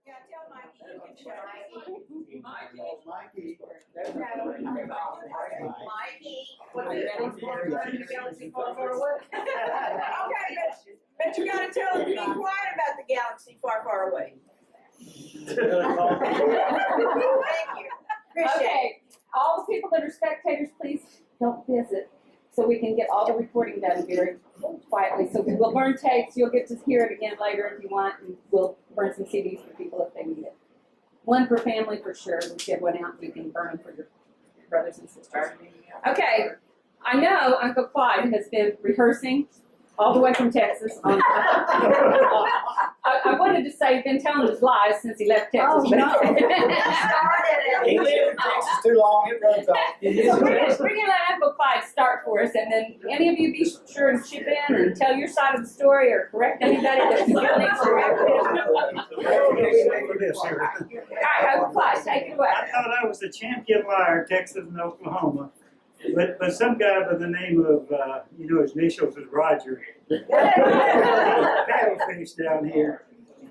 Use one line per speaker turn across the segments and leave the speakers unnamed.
Yeah, tell Mikey you can show.
Mikey.
What's it? Galaxy far, far away. Okay, but you gotta tell him to be quiet about the galaxy far, far away. Thank you. Appreciate
Okay, all the people that are spectators, please don't visit, so we can get all the recording done very quietly. So we will burn tapes, you'll get to hear it again later if you want, and we'll burn some CDs for people if they need it. One per family for sure, we'll get one out, you can burn them for your brothers and sisters. Okay, I know Uncle Clyde has been rehearsing all the way from Texas. I wanted to say he's been telling his lies since he left Texas.
Oh, no.
He lived in Texas too long, it runs off.
So we're gonna let Uncle Clyde start for us, and then any of you be sure to chip in and tell your side of the story or correct anybody that's needs to correct. All right, Uncle Clyde, take it away.
I thought I was a champion liar, Texas and Oklahoma. But some guy by the name of, his initials is Roger, paddlefish down here.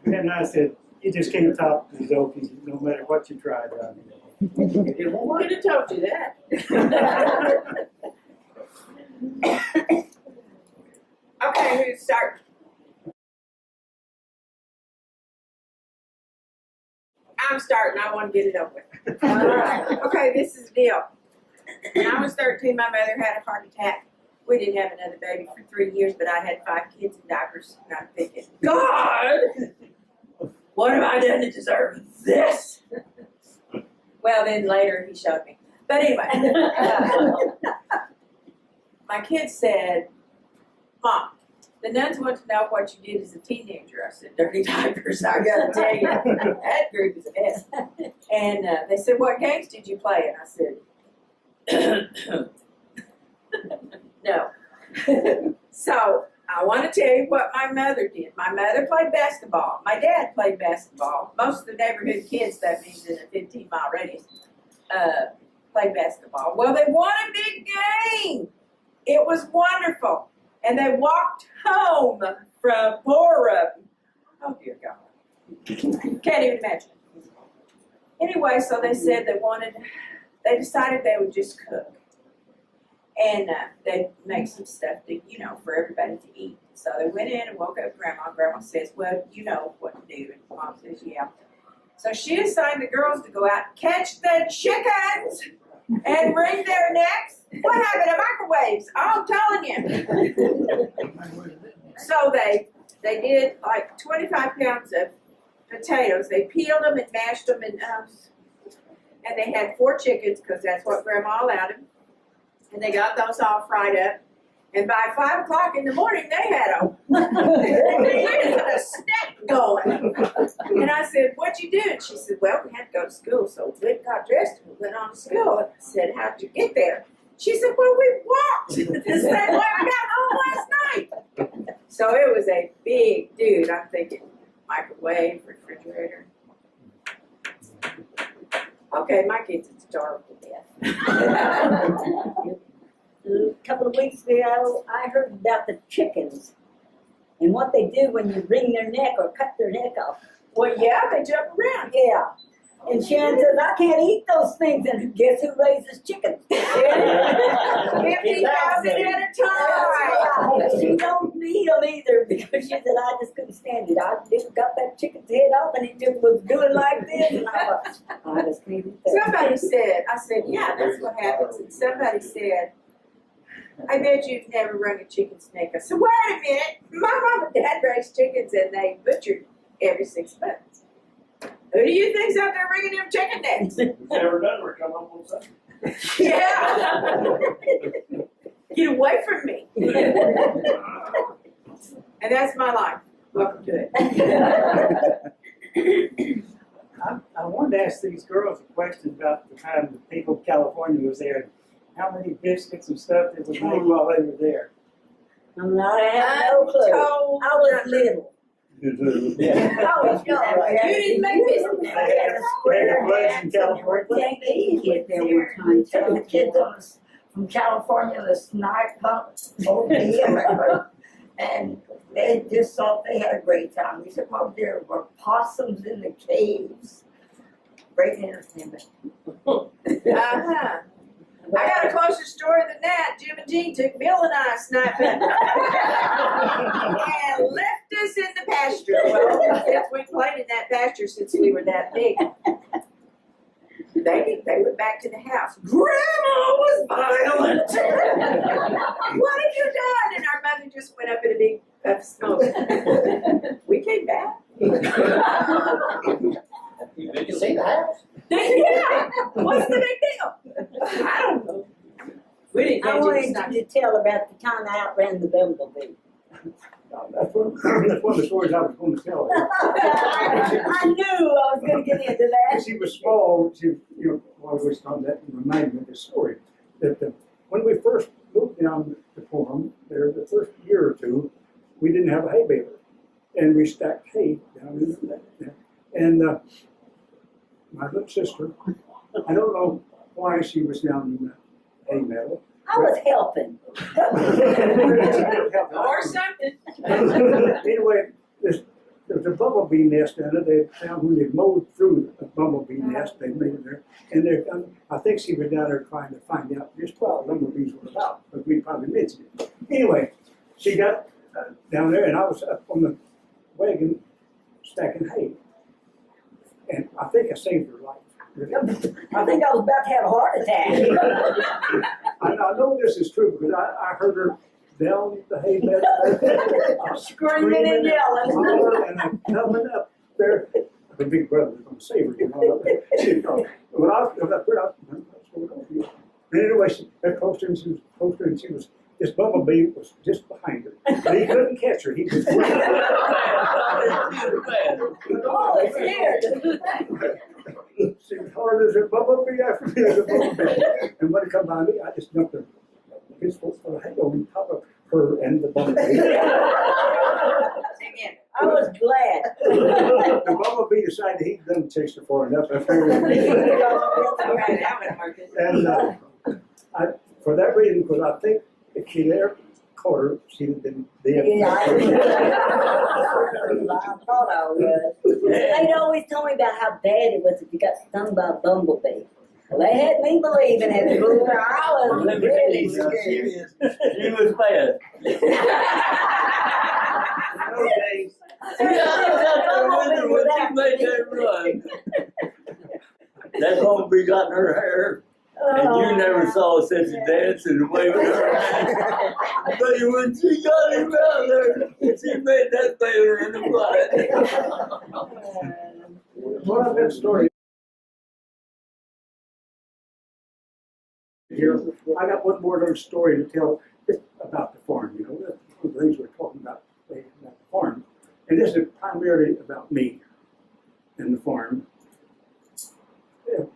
And I said, you just can't top these Okies no matter what you try down here.
Who could have told you that? Okay, who's starting? I'm starting. I want to get it over with. All right. Okay, this is the deal. When I was 13, my mother had a heart attack. We didn't have another baby for 3 years, but I had 5 kids in diapers. And I'm thinking, God, what have I done to deserve this? Well, then later he showed me. But anyway, my kids said, Mom, the nuns want to know what you did as a teenager. I said, dirty diapers, I gotta tell you. That group is a mess. And they said, what games did you play? And I said, no. So I want to tell you what my mother did. My mother played basketball. My dad played basketball. Most of the neighborhood kids, that means in a 15-mile radius, played basketball. Well, they won a big game. It was wonderful. And they walked home from Borup. Oh, dear God. Can't even imagine. Anyway, so they said they decided they would just cook. And they'd make some stuff to, for everybody to eat. So they went in and woke up Grandma. Grandma says, well, you know what to do. And Mom says, yeah. So she assigned the girls to go out and catch the chickens and wring their necks. What happened to microwaves? I'm telling you. So they did like 25 pounds of potatoes. They peeled them and mashed them and they had 4 chickens because that's what Grandma allowed them. And they got those all fried up. And by 5 o'clock in the morning, they had a snack going. And I said, what'd you do? And she said, well, we had to go to school. So we got dressed and we went on to school. And I said, how'd you get there? She said, well, we walked the same way we got home last night. So it was a big dude. I'm thinking microwave, refrigerator. Okay, my kids are starved to death.
A couple of weeks ago, I heard about the chickens and what they do when you wring their neck or cut their neck off.
Well, yeah, they jump around.
Yeah. And Sharon says, I can't eat those things. And guess who raises chickens?
50,000 at a time.
She don't eat them either because she said, I just couldn't stand it. I just got that chicken's head off and it just was doing like this. And I thought, I just can't eat that.
Somebody said, I said, yeah, that's what happens. And somebody said, I bet you've never wrung a chicken's neck. I said, wait a minute. My mom and dad raised chickens and they butchered every 6 months. Who do you think's out there wringing them chicken necks?
Never done or come up with something.
Yeah. Get away from me. And that's my life. Welcome to it.
I wanted to ask these girls a question about the time the people of California was there. How many biscuits and stuff they would make while they were there?
I have no clue. I was little.
Yeah.
Oh, no.
You didn't make this.
They had a place in California.
They get there one time. Took the kids from California, the snipe pump over here. And they just thought they had a great time. We said, well, there were possums in the caves. Great entertainment.
Uh-huh. I got a closer story than that. Jim and Jean took Bill and I sniping and left us in the pasture. Well, since we played in that pasture since we were that big. They went back to the house. Grandma was violent. What have you done? And our mother just went up in a big puff of smoke. We came back.
You can see the house.
Yeah. What's the big deal? I don't know. We didn't
I
catch
wanted
any
you to tell about the time I outran the bumblebee.
That's one of the stories I was going to tell.
I knew I was going to get into that.
She was small. She, always on that reminded me of this story. That when we first moved down to Forum, there the first year or two, we didn't have a hay baler, and we stacked hay down in that. And my little sister, I don't know why she was down in the hay meadow.
I was helping.
Or something.
Anyway, there's a bumblebee nest in it. They found when they mowed through the bumblebee nest, they made it there. And I think she was down there trying to find out just what bumblebees were about, but we probably mentioned it. Anyway, she got down there, and I was up on the wagon stacking hay. And I think I saved her life.
I think I was about to have a heart attack.
I know this is true because I heard her down the hay bed.
Screaming and yelling.
And I'm coming up there. The big brother was going to save her. She thought, well, I was up there. And anyway, she got closer and she was closer and this bumblebee was just behind her. But he couldn't catch her. He was
Oh, it's scared.
She was hard as a bumblebee after me as a bumblebee. And when it come by me, I just dumped his foot for the hay on top of her and the bumblebee.
I was glad.
The bumblebee decided he'd done chased her far enough. And for that reason, because I think if she'd ever caught her, she'd have been dead.
Yeah, I thought I was. They'd always told me about how bad it was if you got stung by a bumblebee. Well, they had me believing it. I was really scared.
She was fast.
Okay.
When she made that run, that bumblebee got in her hair, and you never saw such a dance and waving her hand. But when she got him out there, she made that baler in the blood.
Well, I've got a story here. I got one more little story to tell about the farm. One of the things we're talking about the farm. And this is primarily about me and the farm.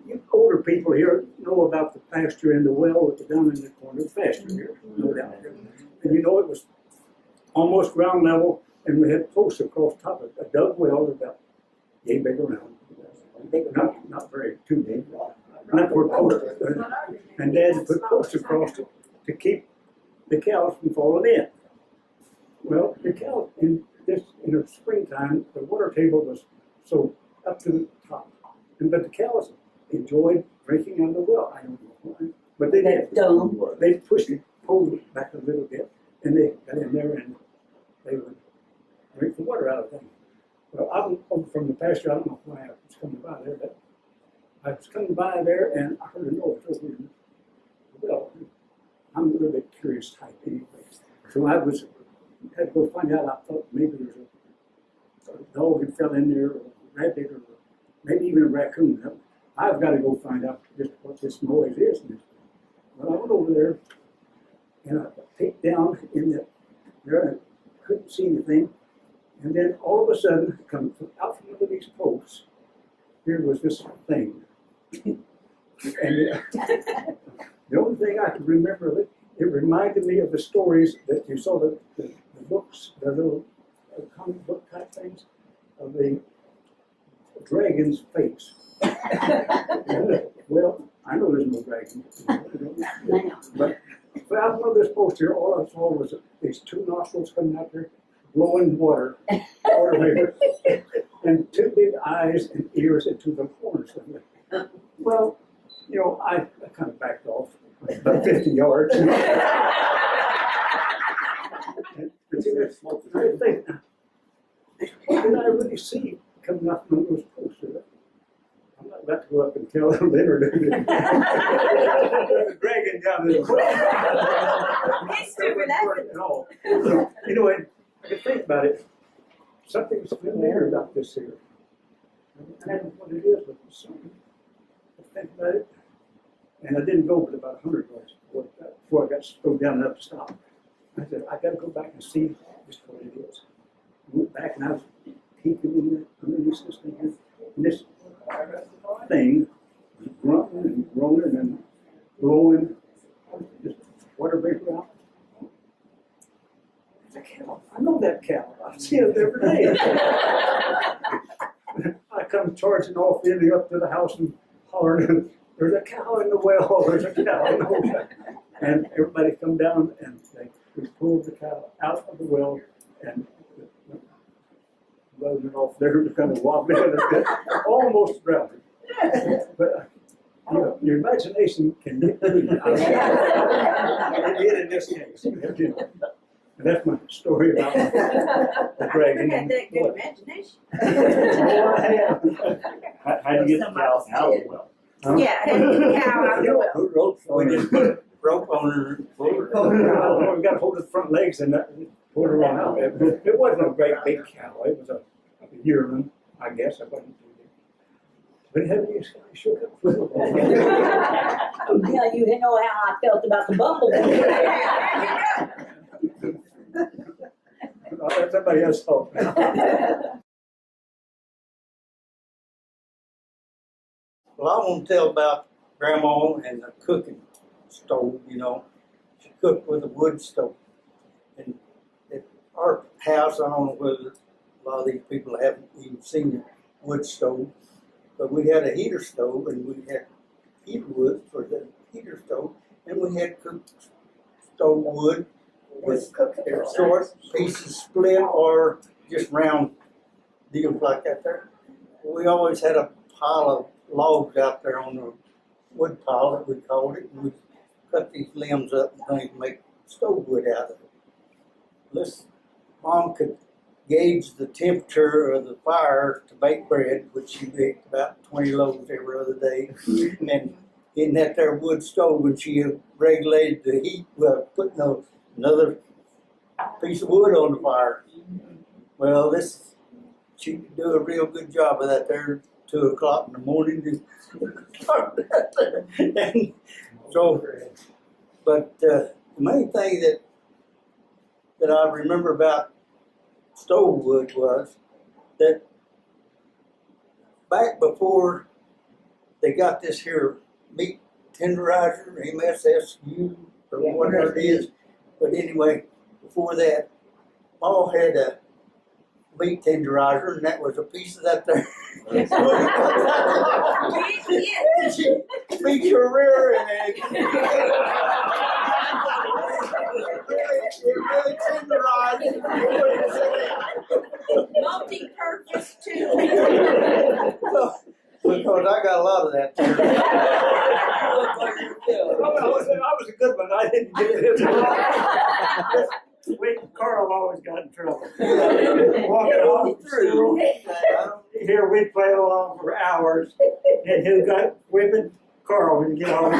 You older people here know about the pasture and the well down in the corner of the pasture here, no doubt. And it was almost ground level, and we had posts across top of a dug well about yay big around. Not very too big. Not for posts. And Dad put posts across it to keep the cows from falling in. Well, the cows in the springtime, the water table was so up to the top, but the cows enjoyed drinking out of the well. I don't know why, but they did. They pushed the pole back a little bit, and they got in there and they would drink the water out of things. Well, I'm from the pasture. I don't know why I was coming by there, but I was coming by there and I heard a noise over in the well. I'm a little bit curious type anyway, so I had to go find out. I thought maybe there was a dog had fell in there, or a rabbit, or maybe even a raccoon. I've got to go find out just what this noise is. Well, I went over there and I peeked down in there and I couldn't see anything. And then all of a sudden, out from under these posts, here was this thing. And the only thing I could remember of it, it reminded me of the stories that you saw the books, the little comic book type things, of the dragon's face. Well, I know there's no dragon. But out of this post here, all I saw was these two nostrils coming out there, blowing water vapor, and two big eyes and ears into the corners of it. Well, you know, I kind of backed off about 50 yards. But see, that's the thing. What did I really see coming up from those posters? I'm not about to go up and tell them later. There's a dragon down there.
He's stupid, that's
At all. So, anyway, I can think about it. Something's familiar about this here. I don't know what it is, but something. I think about it. And I didn't go but about 100 yards before I got slowed down enough to stop. I said, I got to go back and see just what it is. I went back and I was peeking in the underneath this thing. And this thing was grunting and groaning and blowing just water vapor out. It's a cow. I know that cow. I see it every day. I come charging off in up to the house and hollering, there's a cow in the well, there's a cow in the well. And everybody come down and we pulled the cow out of the well and loaded it off there to kind of wobbling a bit, almost drowned it. But you know, your imagination can get to you. It did in this case. And that's my story about the dragon.
You had that good imagination.
How'd you get the cow out of the well?
Yeah, had the cow out of the well.
Who wrote
We just put a rope on her.
We got to hold the front legs and pull her on out. It wasn't a great big cow. It was a yearling, I guess. I wasn't too big. But it had me shook up.
Yeah, you know how I felt about the bumblebee.
I'll let somebody else talk now.
Well, I want to tell about Grandma and the cooking stove, you know. She cooked with a wood stove. And at our house, I don't know whether a lot of these people haven't even seen a wood stove, but we had a heater stove and we had heater wood for the heater stove, and we had cooked stove wood with short pieces split or just round deals like that there. We always had a pile of logs out there on the wood pile that we called it, and we cut these limbs up and things to make stove wood out of it. This Mom could gauge the temperature of the fire to bake bread, which she baked about 20 loaves every other day, and in that there wood stove, and she regulated the heat by putting another piece of wood on the fire. Well, she could do a real good job of that there. 2 o'clock in the morning. And so, but the main thing that I remember about stove wood was that back before they got this here meat tenderizer, MSSU, or whatever it is, but anyway, before that, Ma had a meat tenderizer, and that was a piece of that there. She beat your rear and it really tenderized.
Multi-purpose too.
Because I got a lot of that there.
I was a good one. I didn't get it. Carl always got in trouble. Walking off through. Here we play along for hours, and who got whipping? Carl would get on.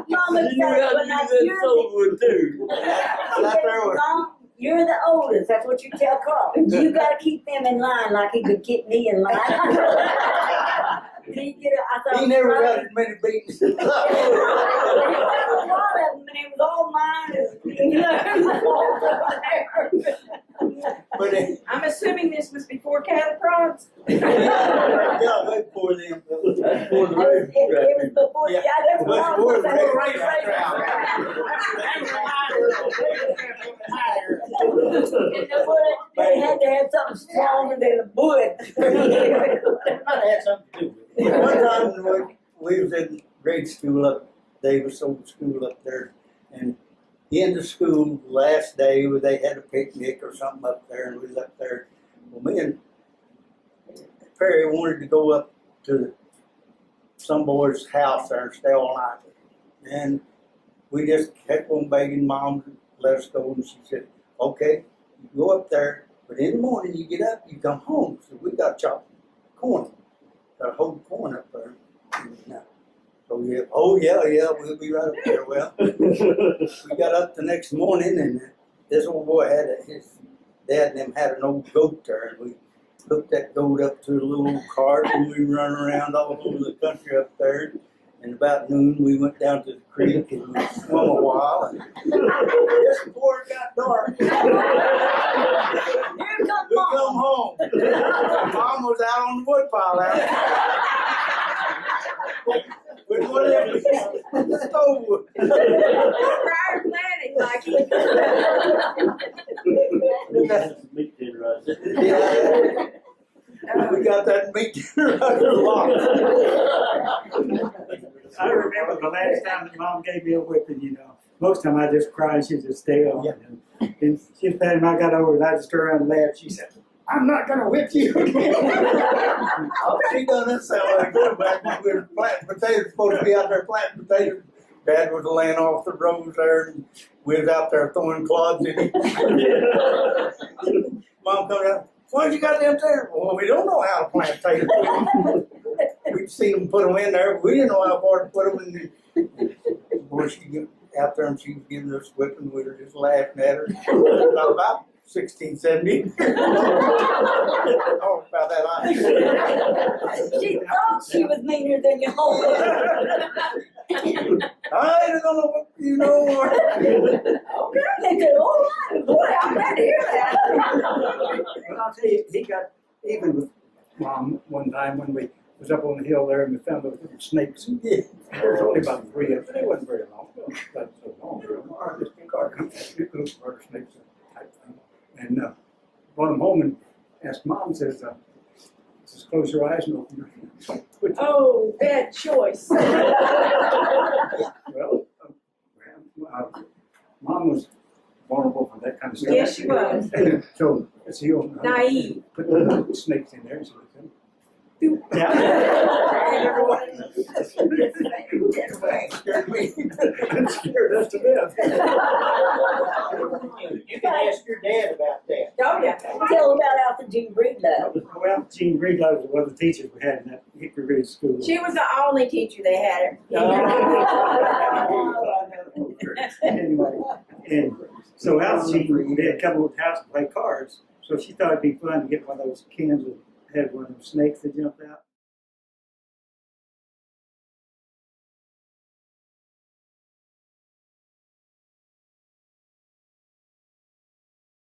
Mama
You knew how to use that stove wood too.
You're the oldest, that's what you tell Carl. You gotta keep them in line like he could keep me in line.
He never got as many beats.
A lot of them, and it was all mine.
But
I'm assuming this was before cattle prods.
yeah, way before them.
That's for the race.
It was before, yeah, that's what I was They had to have something stronger than the wood.
One time we was in grade school up, Davis old school up there, and he end of school, last day, where they had a picnic or something up there, and we was up there. Well, me and Perry wanted to go up to some boy's house there and stay all night. And we just kept on begging Mom to let us go, and she said, okay, you go up there, but in the morning you get up, you come home. So we got chopped corn, got a whole corn up there. So yeah, oh yeah, we'll be right up there. Well, we got up the next morning, and this old boy his dad and them had an old goat there, and we hooked that goat up to a little cart, and we run around all over the country up there. And about noon, we went down to the creek and we swum a while. And just before it got dark,
Here
we
come
come
Mom.
home. Mom was out on the wood pile out. With whatever stove wood.
Prior planning, Mikey.
Meat dinner right there.
Yeah. We got that meat dinner out of the lot.
I remember the last time that Mom gave me a whipping, you know. Most of the time I just cry and she'd just stay on.
Yeah.
And she had him, I got over it, I just turned around and laughed. She said, I'm not gonna whip you again.
She done that sound like good back when we were planting potatoes, supposed to be out there planting potatoes. Dad was laying off the rows there, and we was out there throwing clods in it. Mom come out, why'd you got them there? Well, we don't know how to plant potatoes. We'd seen them put them in there, but we didn't know how far to put them in. Boy, she get out there and she was giving us whipping. We were just laughing at her. About 16, 17. Oh, about that high.
She thought she was meaner than you.
I ain't gonna whip you no more.
Okay, they said, all right, boy, I'm glad to hear that.
But I'll tell you, he got even with Mom one time when we was up on the hill there and we found those little snakes.
Yeah.
There was only about 3 of them. They wasn't very long. It wasn't so long. This big car comes, little murder snakes type thing. And brought them home and asked Mom, says, just close your eyes and open your hands.
Oh, bad choice.
Well, Mom was vulnerable for that kind of stuff.
Yes, she was.
So, as he opened her,
Naive.
put the little snakes in there and she was like,
Yeah. Scared me.
I'm scared us to death.
You can ask your dad about that.
Oh, yeah.
Tell about Alpha Jean Breedlove.
Well, Jean Breedlove was one of the teachers we had in that Hickory Ridge school.
She was the only teacher they had.
Anyway, and so Alpha Jean, they had come over to the house to play cards. So she thought it'd be fun to get one of those cans that had one of those snakes that jumped out.